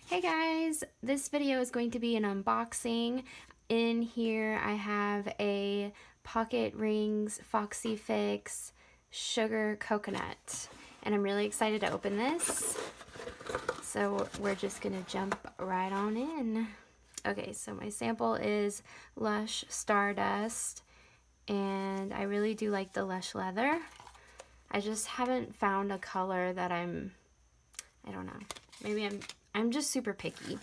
Hey guys, this video is going to be an unboxing. In here I have a Pocket Rings Foxy Fix Sugar Coconut, and I'm really excited to open this. So we're just gonna jump right on in. Okay, so my sample is Lush Stardust, and I really do like the Lush leather. I just haven't found a color that I don't know, maybe I'm just super picky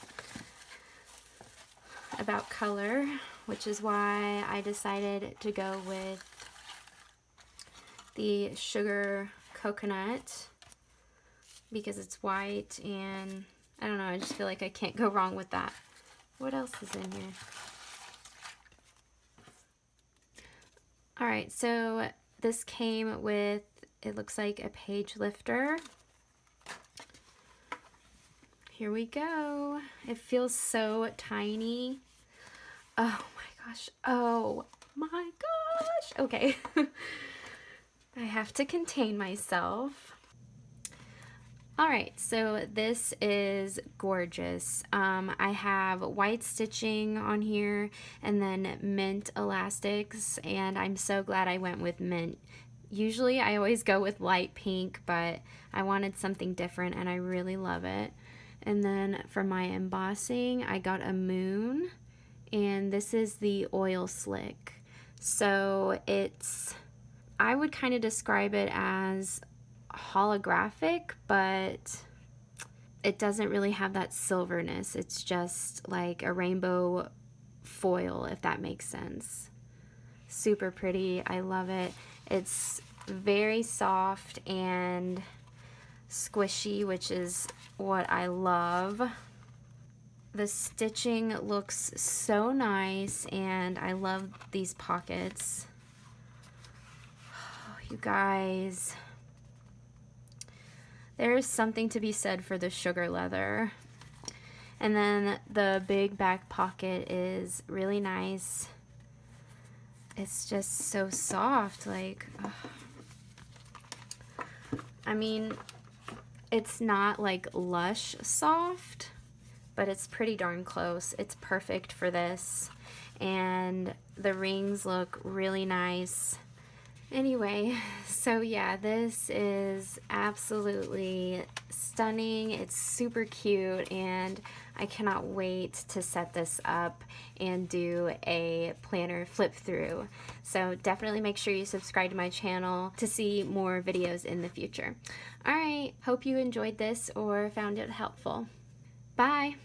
about color, which is why I decided to go with the Sugar Coconut because it's white, and I don't know, I just feel like I can't go wrong with that. What else is in here? Alright, so this came with, it looks like a page lifter. Here we go. It feels so tiny. Oh my gosh. Oh my gosh. Okay. I have to contain myself. Alright, so this is gorgeous. I have white stitching on here and then mint elastics, and I'm so glad I went with mint. Usually I always go with light pink, but I wanted something different and I really love it. And then for my embossing, I got a moon, and this is the oil slick. So it's, I would kind of describe it as holographic, but it doesn't really have that silverness. It's just like a rainbow foil, if that makes sense. Super pretty. I love it. It's very soft and squishy, which is what I love. The stitching looks so nice, and I love these pockets. Oh, you guys, there's something to be said for the sugar leather. And then the big back pocket is really nice. It's just so soft, like, I mean, it's not like Lush soft, but it's pretty darn close. It's perfect for this, and the rings look really nice. Anyway, so yeah, this is absolutely stunning. It's super cute, and I cannot wait to set this up and do a planner flip through. So definitely make sure you subscribe to my channel to see more videos in the future. Alright, hope you enjoyed this or found it helpful. Bye!